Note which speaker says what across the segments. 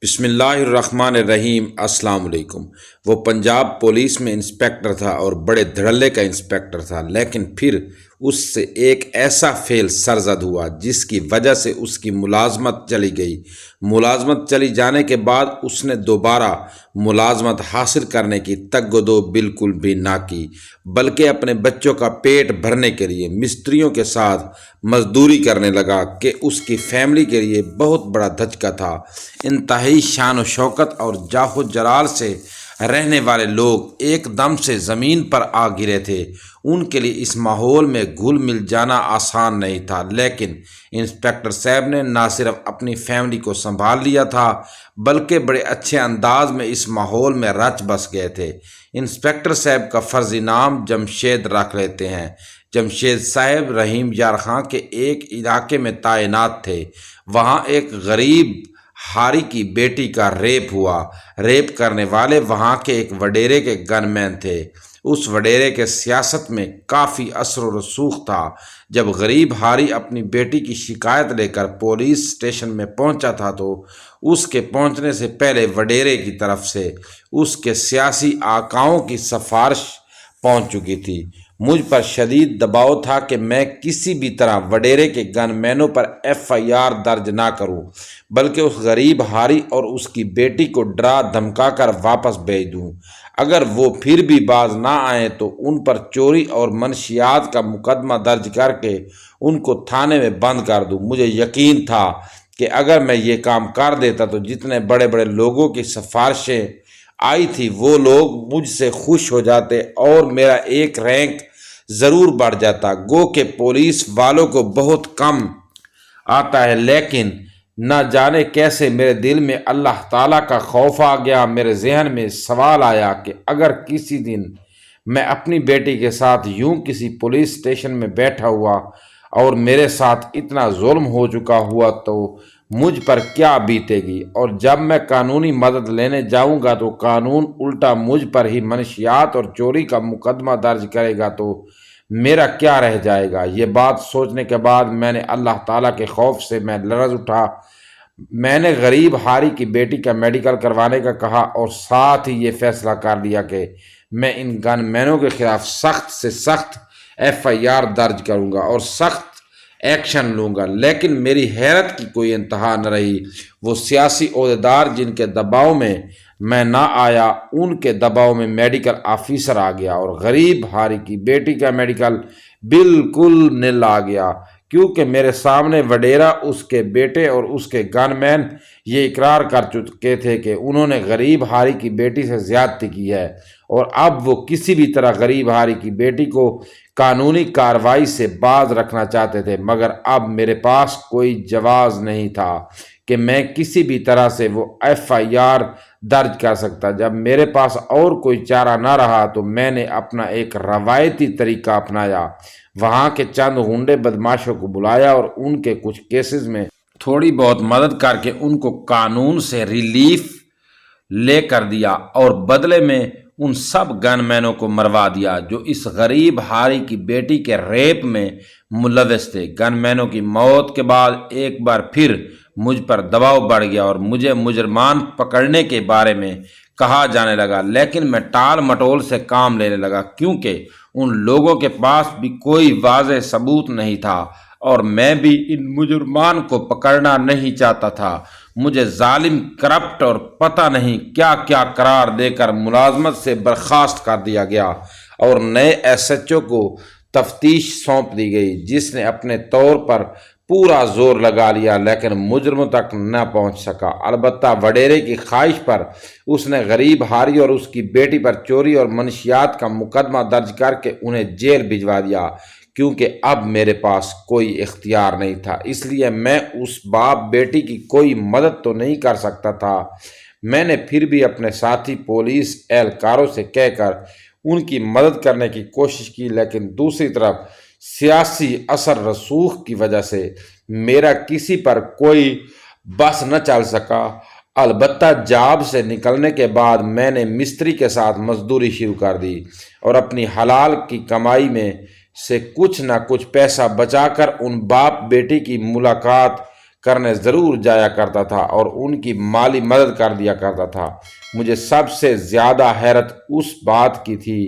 Speaker 1: بسم اللہ الرحمن الرحیم۔ السلام علیکم۔ وہ پنجاب پولیس میں انسپیکٹر تھا اور بڑے دھڑلے کا انسپیکٹر تھا، لیکن پھر اس سے ایک ایسا فعل سرزد ہوا جس کی وجہ سے اس کی ملازمت چلی گئی۔ ملازمت چلی جانے کے بعد اس نے دوبارہ ملازمت حاصل کرنے کی تگ و دو بالکل بھی نہ کی، بلکہ اپنے بچوں کا پیٹ بھرنے کے لیے مستریوں کے ساتھ مزدوری کرنے لگا کہ اس کی فیملی کے لیے بہت بڑا دھچکا تھا۔ انتہائی شان و شوکت اور جاہ و جلال سے رہنے والے لوگ ایک دم سے زمین پر آ گرے تھے۔ ان کے لیے اس ماحول میں گھل مل جانا آسان نہیں تھا، لیکن انسپیکٹر صاحب نے نہ صرف اپنی فیملی کو سنبھال لیا تھا بلکہ بڑے اچھے انداز میں اس ماحول میں رچ بس گئے تھے۔ انسپیکٹر صاحب کا فرضی نام جمشید رکھ لیتے ہیں۔ جمشید صاحب رحیم یار خان کے ایک علاقے میں تعینات تھے۔ وہاں ایک غریب ہاری کی بیٹی کا ریپ ہوا۔ ریپ کرنے والے وہاں کے ایک وڈیرے کے گن مین تھے۔ اس وڈیرے کے سیاست میں کافی اثر و رسوخ تھا۔ جب غریب ہاری اپنی بیٹی کی شکایت لے کر پولیس اسٹیشن میں پہنچا تھا تو اس کے پہنچنے سے پہلے وڈیرے کی طرف سے اس کے سیاسی آقاؤں کی سفارش پہنچ چکی تھی۔ مجھ پر شدید دباؤ تھا کہ میں کسی بھی طرح وڈیرے کے گن مینوں پر FIR درج نہ کروں، بلکہ اس غریب ہاری اور اس کی بیٹی کو ڈرا دھمکا کر واپس بھیج دوں۔ اگر وہ پھر بھی باز نہ آئیں تو ان پر چوری اور منشیات کا مقدمہ درج کر کے ان کو تھانے میں بند کر دوں۔ مجھے یقین تھا کہ اگر میں یہ کام کر دیتا تو جتنے بڑے بڑے لوگوں کی سفارشیں آئی تھی وہ لوگ مجھ سے خوش ہو جاتے اور میرا ایک رینک ضرور بڑھ جاتا۔ گو کہ پولیس والوں کو بہت کم آتا ہے، لیکن نہ جانے کیسے میرے دل میں اللہ تعالیٰ کا خوف آ گیا۔ میرے ذہن میں سوال آیا کہ اگر کسی دن میں اپنی بیٹی کے ساتھ یوں کسی پولیس اسٹیشن میں بیٹھا ہوا اور میرے ساتھ اتنا ظلم ہو چکا ہوا تو مجھ پر کیا بیتے گی، اور جب میں قانونی مدد لینے جاؤں گا تو قانون الٹا مجھ پر ہی منشیات اور چوری کا مقدمہ درج کرے گا تو میرا کیا رہ جائے گا۔ یہ بات سوچنے کے بعد میں نے اللہ تعالیٰ کے خوف سے میں لرز اٹھا۔ میں نے غریب ہاری کی بیٹی کا میڈیکل کروانے کا کہا اور ساتھ ہی یہ فیصلہ کر لیا کہ میں ان گن مینوں کے خلاف سخت سے سخت FIR درج کروں گا اور سخت ایکشن لوں گا۔ لیکن میری حیرت کی کوئی انتہا نہ رہی۔ وہ سیاسی عہدیدار جن کے دباؤ میں نہ آیا، ان کے دباؤ میں میڈیکل آفیسر آ گیا اور غریب ہاری کی بیٹی کا میڈیکل بالکل نل آ گیا، کیونکہ میرے سامنے وڈیرا، اس کے بیٹے اور اس کے گن مین یہ اقرار کر چکے تھے کہ انہوں نے غریب ہاری کی بیٹی سے زیادتی کی ہے، اور اب وہ کسی بھی طرح غریب ہاری کی بیٹی کو قانونی کارروائی سے باز رکھنا چاہتے تھے۔ مگر اب میرے پاس کوئی جواز نہیں تھا کہ میں کسی بھی طرح سے وہ FIR درج کر سکتا۔ جب میرے پاس اور کوئی چارہ نہ رہا تو میں نے اپنا ایک روایتی طریقہ اپنایا۔ وہاں کے چند غنڈے بدماشوں کو بلایا اور ان کے کچھ کیسز میں تھوڑی بہت مدد کر کے ان کو قانون سے ریلیف لے کر دیا، اور بدلے میں ان سب گن مینوں کو مروا دیا جو اس غریب ہاری کی بیٹی کے ریپ میں ملوث تھے۔ گن مینوں کی موت کے بعد ایک بار پھر مجھ پر دباؤ بڑھ گیا اور مجھے مجرمان پکڑنے کے بارے میں کہا جانے لگا، لیکن میں ٹال مٹول سے کام لینے لگا کیونکہ ان لوگوں کے پاس بھی کوئی واضح ثبوت نہیں تھا اور میں بھی ان مجرمان کو پکڑنا نہیں چاہتا تھا۔ مجھے ظالم، کرپٹ اور پتہ نہیں کیا کیا قرار دے کر ملازمت سے برخاست کر دیا گیا اور نئے SHO کو تفتیش سونپ دی گئی، جس نے اپنے طور پر پورا زور لگا لیا لیکن مجرموں تک نہ پہنچ سکا۔ البتہ وڈیرے کی خواہش پر اس نے غریب ہاری اور اس کی بیٹی پر چوری اور منشیات کا مقدمہ درج کر کے انہیں جیل بھجوا دیا۔ کیونکہ اب میرے پاس کوئی اختیار نہیں تھا، اس لیے میں اس باپ بیٹی کی کوئی مدد تو نہیں کر سکتا تھا۔ میں نے پھر بھی اپنے ساتھی پولیس اہلکاروں سے کہہ کر ان کی مدد کرنے کی کوشش کی، لیکن دوسری طرف سیاسی اثر رسوخ کی وجہ سے میرا کسی پر کوئی بس نہ چل سکا۔ البتہ جاب سے نکلنے کے بعد میں نے مستری کے ساتھ مزدوری شروع کر دی اور اپنی حلال کی کمائی میں سے کچھ نہ کچھ پیسہ بچا کر ان باپ بیٹی کی ملاقات کرنے ضرور جایا کرتا تھا اور ان کی مالی مدد کر دیا کرتا تھا۔ مجھے سب سے زیادہ حیرت اس بات کی تھی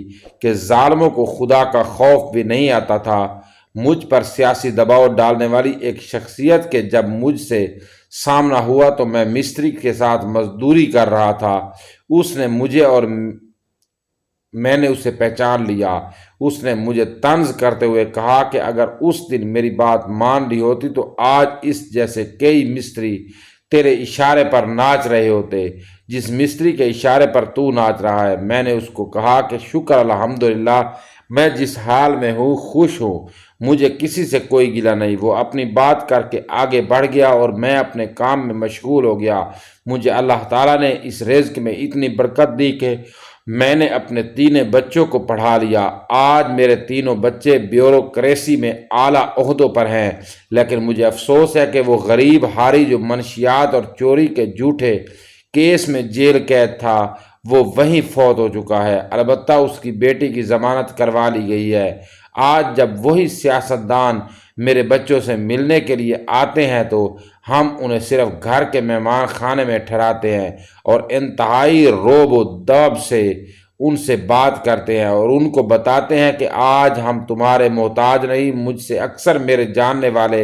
Speaker 1: کہ ظالموں کو خدا کا خوف بھی نہیں آتا تھا۔ مجھ پر سیاسی دباؤ ڈالنے والی ایک شخصیت کے جب مجھ سے سامنا ہوا تو میں مستری کے ساتھ مزدوری کر رہا تھا۔ اس نے مجھے اور میں نے اسے پہچان لیا۔ اس نے مجھے طنز کرتے ہوئے کہا کہ اگر اس دن میری بات مان لی ہوتی تو آج اس جیسے کئی مستری تیرے اشارے پر ناچ رہے ہوتے جس مستری کے اشارے پر تو ناچ رہا ہے۔ میں نے اس کو کہا کہ شکر الحمدللہ، میں جس حال میں ہوں خوش ہوں، مجھے کسی سے کوئی گلہ نہیں۔ وہ اپنی بات کر کے آگے بڑھ گیا اور میں اپنے کام میں مشغول ہو گیا۔ مجھے اللہ تعالیٰ نے اس رزق میں اتنی برکت دی کہ میں نے اپنے 3 بچوں کو پڑھا لیا۔ آج میرے 3 بچے بیوروکریسی میں اعلیٰ عہدوں پر ہیں، لیکن مجھے افسوس ہے کہ وہ غریب ہاری جو منشیات اور چوری کے جھوٹے کیس میں جیل قید تھا وہ وہیں فوت ہو چکا ہے۔ البتہ اس کی بیٹی کی ضمانت کروا لی گئی ہے۔ آج جب وہی سیاستدان میرے بچوں سے ملنے کے لیے آتے ہیں تو ہم انہیں صرف گھر کے مہمان خانے میں ٹھہراتے ہیں اور انتہائی روب و دب سے ان سے بات کرتے ہیں اور ان کو بتاتے ہیں کہ آج ہم تمہارے محتاج نہیں۔ مجھ سے اکثر میرے جاننے والے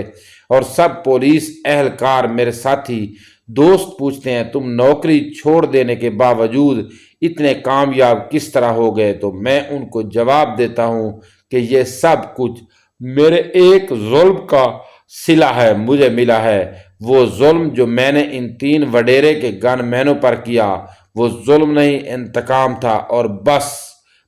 Speaker 1: اور سب پولیس اہلکار، میرے ساتھی دوست پوچھتے ہیں تم نوکری چھوڑ دینے کے باوجود اتنے کامیاب کس طرح ہو گئے؟ تو میں ان کو جواب دیتا ہوں کہ یہ سب کچھ میرے ایک ظلم کا صلہ ہے مجھے ملا ہے۔ وہ ظلم جو میں نے ان 3 وڈیرے کے گن مینوں پر کیا وہ ظلم نہیں، انتقام تھا، اور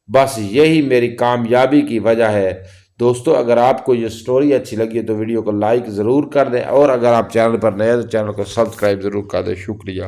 Speaker 1: بس یہی میری کامیابی کی وجہ ہے۔ دوستو، اگر آپ کو یہ سٹوری اچھی لگی ہے تو ویڈیو کو لائک ضرور کر دیں، اور اگر آپ چینل پر نئے ہیں تو چینل کو سبسکرائب ضرور کر دیں۔ شکریہ۔